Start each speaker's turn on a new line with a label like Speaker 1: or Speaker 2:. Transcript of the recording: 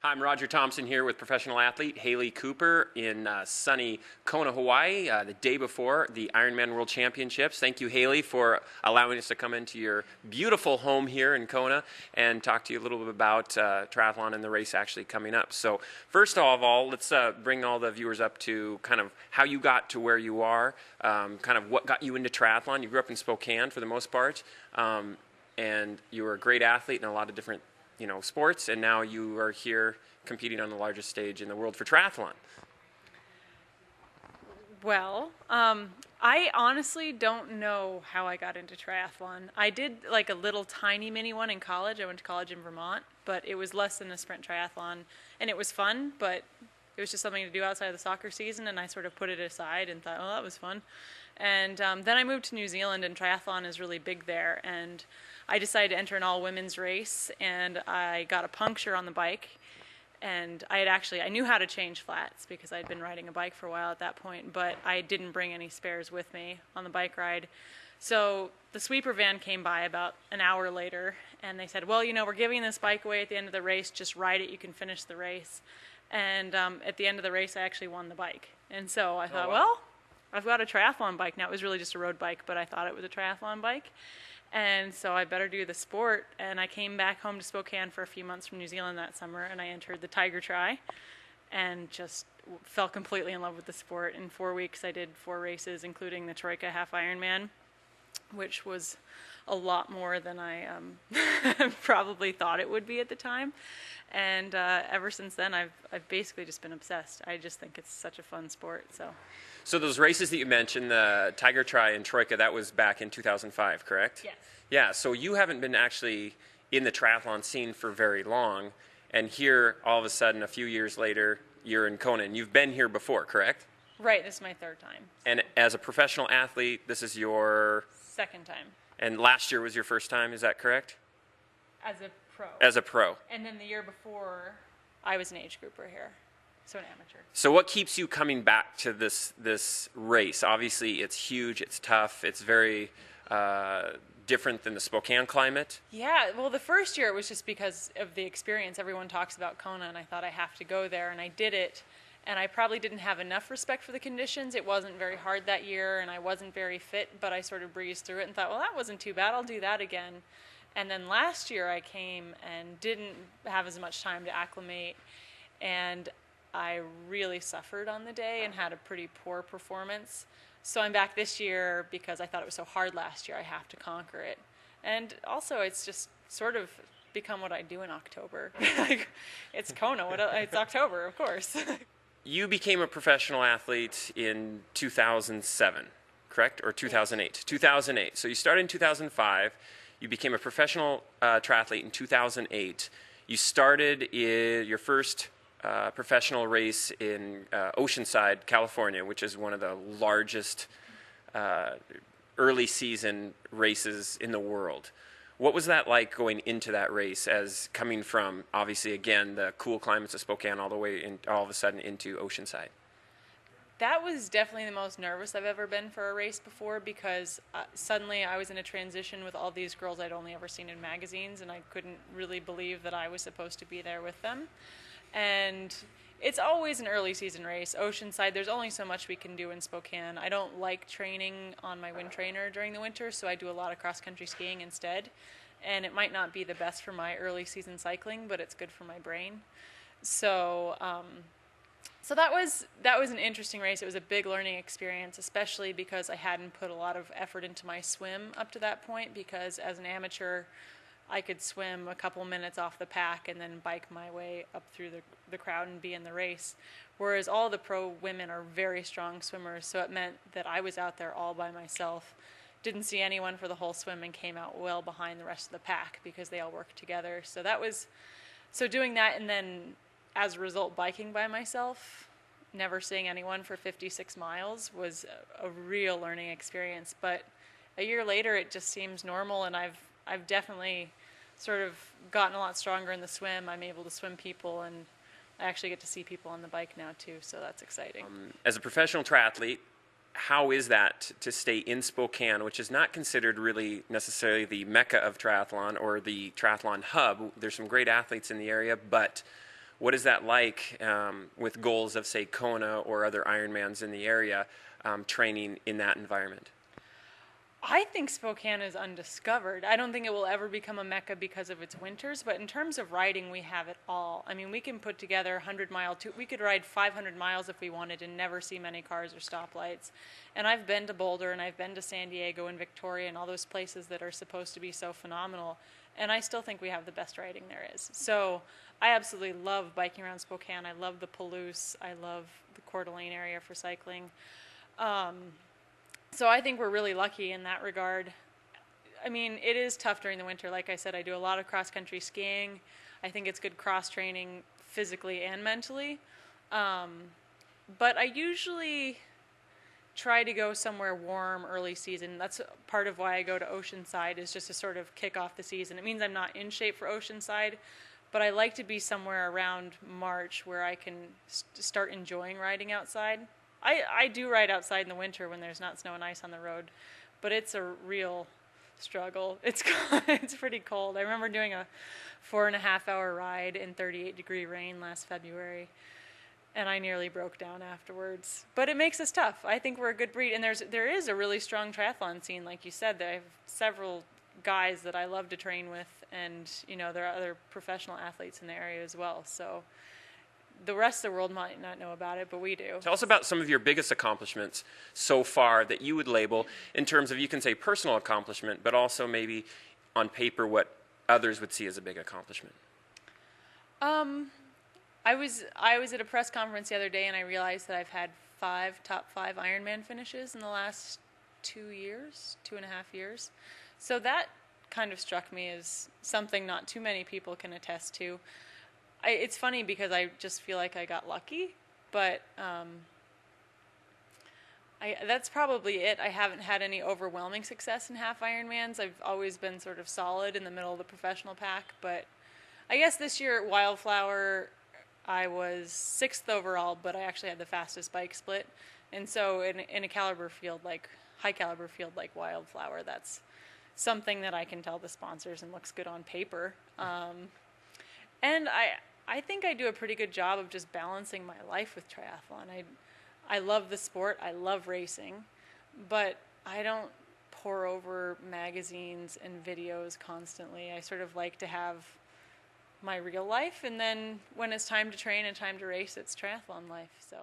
Speaker 1: Hi, I'm Roger Thompson here with professional athlete Haley Cooper in sunny Kona, Hawaii, the day before the Ironman World Championships. Thank you, Haley, for allowing us to come into your beautiful home here in Kona and talk to you a little bit about triathlon and the race actually coming up. So first of all, let's bring all the viewers up to kind of how you got to where you are, kind of what got you into triathlon. You grew up in Spokane for the most part, and you were a great athlete in a lot of different sports, and now you are here competing on the largest stage in the world for triathlon.
Speaker 2: Well, I honestly don't know how I got into triathlon. I did like a little tiny mini one in college. I went to college in Vermont, but it was less than a sprint triathlon, and it was fun, but it was just something to do outside of the soccer season, and I sort of put it aside and thought, oh, that was fun. And then I moved to New Zealand, and triathlon is really big there, and I decided to enter an all-women's race, and I got a puncture on the bike, and I knew how to change flats because I'd been riding a bike for a while at that point, but I didn't bring any spares with me on the bike ride. So the sweeper van came by about an hour later, and they said, well, we're giving this bike away at the end of the race, just ride it, you can finish the race. And at the end of the race, I actually won the bike. And so I thought, well, I've got a triathlon bike now. It was really just a road bike, but I thought it was a triathlon bike. And so I better do the sport. And I came back home to Spokane for a few months from New Zealand that summer, and I entered the Tiger Tri and just fell completely in love with the sport. In 4 weeks, I did 4 races, including the Troika Half Ironman, which was a lot more than I probably thought it would be at the time. And ever since then, I've basically just been obsessed. I just think it's such a fun sport.
Speaker 1: So those races that you mentioned, the Tiger Tri and Troika, that was back in 2005, correct?
Speaker 2: Yes.
Speaker 1: Yeah, so you haven't been actually in the triathlon scene for very long, and here, all of a sudden, a few years later, you're in Kona, and you've been here before, correct?
Speaker 2: Right, this is my 3rd time.
Speaker 1: And as a professional athlete, this is your...
Speaker 2: 2nd time.
Speaker 1: And last year was your first time, is that correct?
Speaker 2: As a pro.
Speaker 1: As a pro.
Speaker 2: And then the year before, I was an age grouper here, so an amateur.
Speaker 1: So what keeps you coming back to this race? Obviously, it's huge, it's tough, it's very different than the Spokane climate.
Speaker 2: Yeah, well, the first year it was just because of the experience. Everyone talks about Kona, and I thought I have to go there, and I did it. And I probably didn't have enough respect for the conditions. It wasn't very hard that year, and I wasn't very fit, but I sort of breezed through it and thought, well, that wasn't too bad. I'll do that again. And then last year I came and didn't have as much time to acclimate, and I really suffered on the day and had a pretty poor performance. So I'm back this year because I thought it was so hard last year. I have to conquer it. And also it's just sort of become what I do in October. It's Kona. It's October, of course.
Speaker 1: You became a professional athlete in 2007, correct? Or 2008? 2008. So you started in 2005. You became a professional triathlete in 2008. You started your first professional race in Oceanside, California, which is one of the largest early season races in the world. What was that like going into that race, as coming from, obviously, again, the cool climates of Spokane all the way all of a sudden into Oceanside?
Speaker 2: That was definitely the most nervous I've ever been for a race before, because suddenly I was in a transition with all these girls I'd only ever seen in magazines, and I couldn't really believe that I was supposed to be there with them. And it's always an early season race. Oceanside, there's only so much we can do in Spokane. I don't like training on my wind trainer during the winter, so I do a lot of cross-country skiing instead. And it might not be the best for my early season cycling, but it's good for my brain. So that was an interesting race. It was a big learning experience, especially because I hadn't put a lot of effort into my swim up to that point, because as an amateur, I could swim a couple minutes off the pack and then bike my way up through the crowd and be in the race. Whereas all the pro women are very strong swimmers, so it meant that I was out there all by myself, didn't see anyone for the whole swim, and came out well behind the rest of the pack because they all worked together. So doing that, and then as a result biking by myself, never seeing anyone for 56 miles, was a real learning experience. But a year later it just seems normal, and I've definitely sort of gotten a lot stronger in the swim. I'm able to swim people, and I actually get to see people on the bike now too, so that's exciting.
Speaker 1: As a professional triathlete, how is that to stay in Spokane, which is not considered really necessarily the mecca of triathlon or the triathlon hub? There's some great athletes in the area, but What is that like with goals of, say, Kona or other Ironmans in the area, training in that environment?
Speaker 2: I think Spokane is undiscovered. I don't think it will ever become a mecca because of its winters, but in terms of riding, we have it all. I mean, we can put together 100-mile, we could ride 500 miles if we wanted and never see many cars or stoplights. And I've been to Boulder, and I've been to San Diego and Victoria and all those places that are supposed to be so phenomenal, and I still think we have the best riding there is. So I absolutely love biking around Spokane. I love the Palouse. I love the Coeur d'Alene area for cycling. So I think we're really lucky in that regard. I mean, it is tough during the winter. Like I said, I do a lot of cross-country skiing. I think it's good cross-training physically and mentally. But I usually try to go somewhere warm early season. That's part of why I go to Oceanside, is just to sort of kick off the season. It means I'm not in shape for Oceanside, but I like to be somewhere around March where I can start enjoying riding outside. I do ride outside in the winter when there's not snow and ice on the road, but it's a real struggle. It's pretty cold. I remember doing a 4.5-hour ride in 38-degree rain last February, and I nearly broke down afterwards. But it makes us tough. I think we're a good breed, and there is a really strong triathlon scene, like you said. I have several guys that I love to train with, and there are other professional athletes in the area as well. So the rest of the world might not know about it, but we do.
Speaker 1: Tell us about some of your biggest accomplishments so far that you would label in terms of, you can say, personal accomplishment, but also maybe on paper what others would see as a big accomplishment.
Speaker 2: I was at a press conference the other day, and I realized that I've had top five Ironman finishes in the last 2.5 years. So that kind of struck me as something not too many people can attest to. It's funny because I just feel like I got lucky, but that's probably it. I haven't had any overwhelming success in half Ironmans. I've always been sort of solid in the middle of the professional pack, but I guess this year at Wildflower, I was 6th overall, but I actually had the fastest bike split. And so in a high caliber field like Wildflower, that's something that I can tell the sponsors and looks good on paper. And I think I do a pretty good job of just balancing my life with triathlon. I love the sport, I love racing, but I don't pore over magazines and videos constantly. I sort of like to have my real life, and then when it's time to train and time to race, it's triathlon life. So